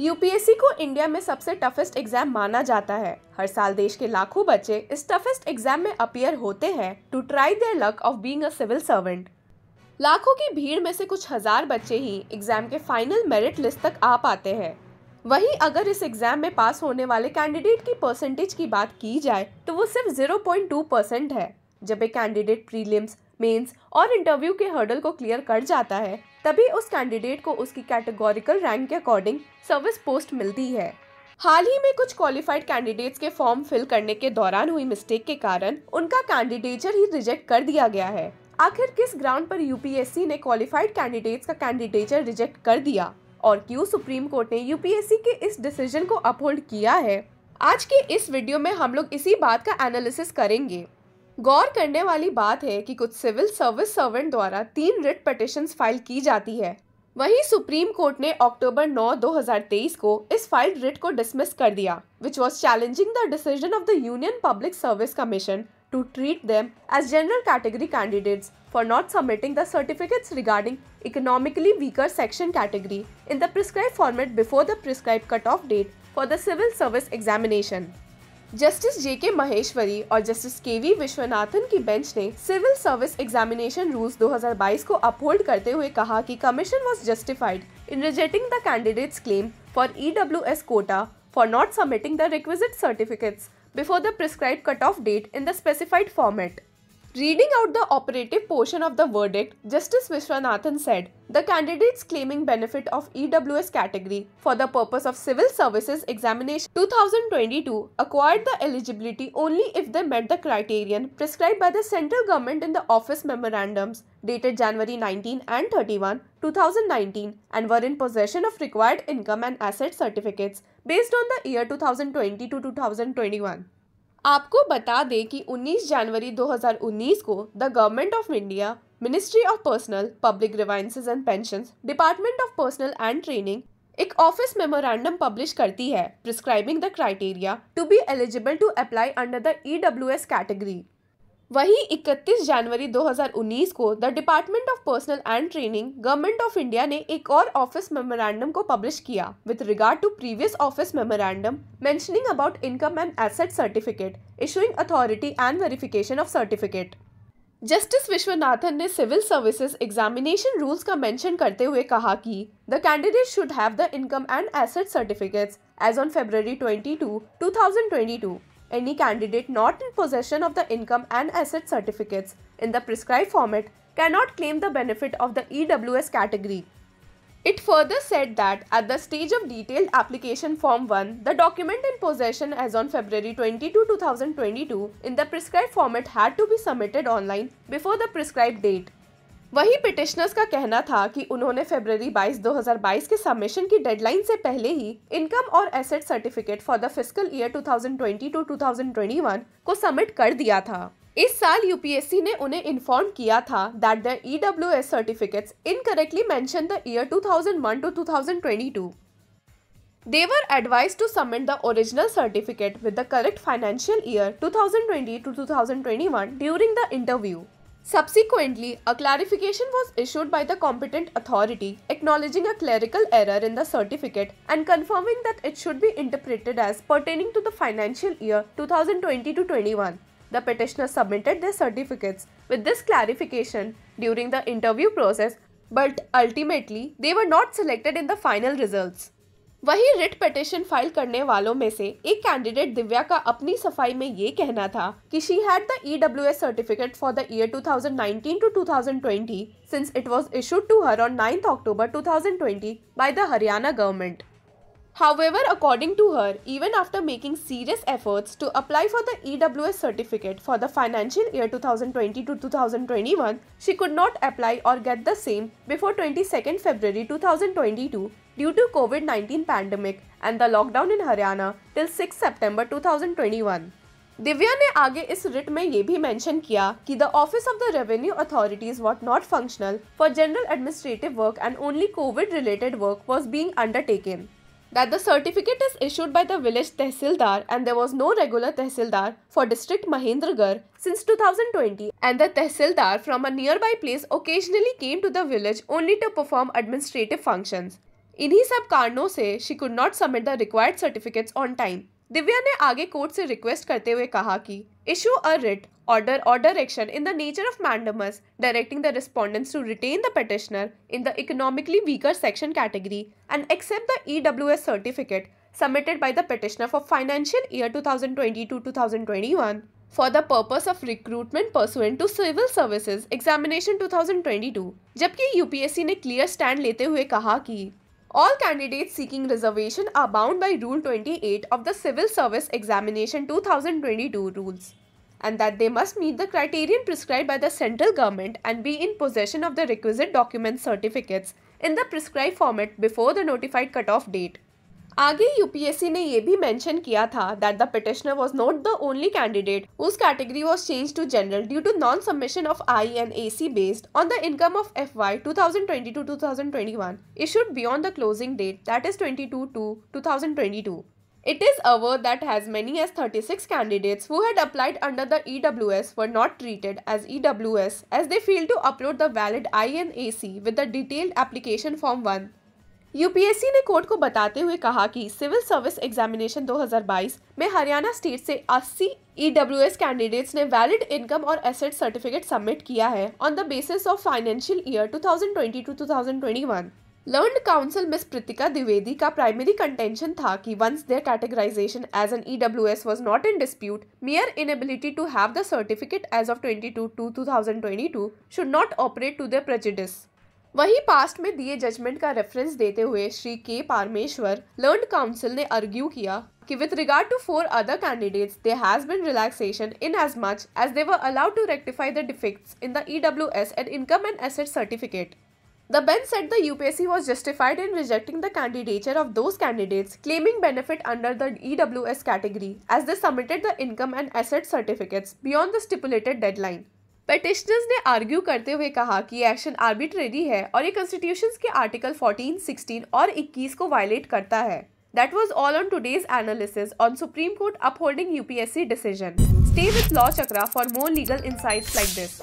UPSC को India में सबसे टफेस्ट एग्जाम माना जाता है। हर साल देश के लाखों बच्चे इस टफेस्ट एग्जाम में अपीयर होते हैं to try their luck of being a civil servant. लाखों की भीड़ में से कुछ हजार बच्चे ही एग्जाम के फाइनल मेरिट लिस्ट तक आ पाते हैं। वहीं अगर इस एग्जाम में पास होने वाले कैंडिडेट की परसेंटेज की बात की जाए तो वो सिर्फ 0.2% है। जब एक कैंडिडेट प्रीलिम्स, मेंस और इंटरव्यू के हर्डल को क्लियर कर जाता है तभी उस कैंडिडेट को उसकी कैटेगोरिकल रैंक के अकॉर्डिंग सर्विस पोस्ट मिलती है। हाल ही में कुछ क्वालिफाइड कैंडिडेट्स के फॉर्म फिल करने के दौरान हुई मिस्टेक के कारण उनका कैंडिडेचर ही रिजेक्ट कर दिया गया है। आखिर किस ग्राउंड पर यूपीएससी ने क्वालिफाइड कैंडिडेट्स का कैंडिडेचर रिजेक्ट कर दिया और क्यों सुप्रीम कोर्ट ने यूपीएससी के इस डिसीजन को अपहोल्ड किया है, आज के इस वीडियो में हम लोग इसी बात का एनालिसिस करेंगे। गौर करने वाली बात है कि कुछ सिविल सर्विस सर्वेंट द्वारा 3 रिट पिटीशंस फाइल की जाती है। वहीं सुप्रीम कोर्ट ने अक्टूबर 9, 2023 को इस फाइल रिट को डिसमिस कर दिया, which was challenging the decision of the union public service commission to treat them as general category candidates for not submitting the certificates regarding economically weaker section category in the prescribed format before the prescribed cutoff date for the civil service examination. Justice JK Maheshwari और justice केवी विश्वनाथन की bench ने civil service examination rules 2022 को uphold करते हुए कहा कि commission was justified in rejecting the candidates claim for EWS Kota for not submitting the requisite certificates before the prescribed cutoff date in the specified format. Reading out the operative portion of the verdict, Justice Vishwanathan said, the candidates claiming benefit of EWS category for the purpose of Civil Services Examination 2022 acquired the eligibility only if they met the criterion prescribed by the central government in the office memorandums dated January 19 and 31, 2019 and were in possession of required income and asset certificates based on the year 2020 to 2021. आपको बता दें कि 19 January 2019 को the government of India, ministry of personnel, public grievances and pensions, department of personnel and training एक office memorandum publish करती है prescribing the criteria to be eligible to apply under the EWS category. वहीं 31 January 2019 को the department of personnel and training, government of India ने एक और office memorandum को publish किया with regard to previous office memorandum mentioning about income and asset certificate, issuing authority and verification of certificate. Justice Viswanathan ने civil services examination rules का mention करते हुए कहा कि the candidate should have the income and asset certificates as on February 22, 2022. Any candidate not in possession of the income and asset certificates in the prescribed format cannot claim the benefit of the EWS category. It further said that at the stage of detailed application form 1, the document in possession as on February 22, 2022 in the prescribed format had to be submitted online before the prescribed date. वही petitioners का कहना था कि उन्होंने फरवरी 22, 2022 के submission की deadline से पहले ही इनकम और asset certificate for the fiscal year 2020 to 2021 को सबमिट कर दिया था। इस साल यूपीएससी ने उन्हें इन्फॉर्म किया था that the EWS certificates incorrectly mention the year 2001 to 2022. They were advised to submit the original certificate with the correct financial year 2020 to 2021 during the interview. Subsequently, a clarification was issued by the competent authority acknowledging a clerical error in the certificate and confirming that it should be interpreted as pertaining to the financial year 2020 to 21. The petitioners submitted their certificates with this clarification during the interview process, but ultimately they were not selected in the final results. वही writ petition file करने वालों में से एक candidate Divya का अपनी सफाई में ये कहना था कि she had the EWS certificate for the year 2019 to 2020 since it was issued to her on 9 October 2020 by the Haryana government. However, according to her, even after making serious efforts to apply for the EWS certificate for the financial year 2020 to 2021, she could not apply or get the same before 22nd February 2022 due to COVID-19 pandemic and the lockdown in Haryana till 6 September 2021. Divya ने आगे इस writ में ये भी mention किया कि the office of the revenue authorities what not functional for general administrative work and only Covid related work was being undertaken. That the certificate is issued by the village Tehsildar and there was no regular Tehsildar for district Mahendragarh since 2020 and the Tehsildar from a nearby place occasionally came to the village only to perform administrative functions. इन्हीं सब कारणों से she could not submit the required certificates on time. Divya ने आगे court से request करते हुए कहा कि issue a writ order or direction in the nature of mandamus directing the respondents to retain the petitioner in the economically weaker section category and accept the EWS certificate submitted by the petitioner for financial year 2020-2021 for the purpose of recruitment pursuant to civil services examination 2022। जबकि UPSC ने clear stand लेते हुए कहा कि all candidates seeking reservation are bound by Rule 28 of the Civil Service Examination 2022 rules, and that they must meet the criterion prescribed by the central government and be in possession of the requisite document certificates in the prescribed format before the notified cutoff date। आगे UPSC ने ये भी mention किया था that the petitioner was not the only candidate whose category was changed to general due to non-submission of I and AC based on the income of FY 2020-2021 issued beyond the closing date, that is 22/2/2022। It is averred that as many as 36 candidates who had applied under the EWS were not treated as EWS as they failed to upload the valid I and AC with the detailed application form 1। UPSC ने court को बताते हुए कहा कि civil service examination 2022 में Haryana state से 80 EWS candidates ने valid income और एसेट सर्टिफिकेट सबमिट किया है on the basis of financial year 2020-2021। Learned counsel miss Pritika Dwivedi का प्राइमरी कंटेंशन था कि once there categorisation as an EWS was not in dispute, mere inability to have the certificate as of 22/2/2022 should not operate to their prejudice। वही past में दिए judgement का reference देते हुए श्री के पारमेश्वर, लर्न्ड काउंसिल ने आर्ग्यू किया कि with regard to 4 other candidates there has been relaxation in as much as they were allowed to rectify the defects in the EWS and income and asset certificate। The bench said the UPSC was justified in rejecting the candidature of those candidates claiming benefit under the EWS category as they submitted the income and asset certificates beyond the stipulated deadline। Petitioners ने argue करते हुए कहा कि action arbitrary है और ये constitutions के article 14, 16 और 21 को वायलेट करता है। That was all on today's analysis on Supreme Court upholding UPSC decision। Stay with Law Chakra for more legal insights like this।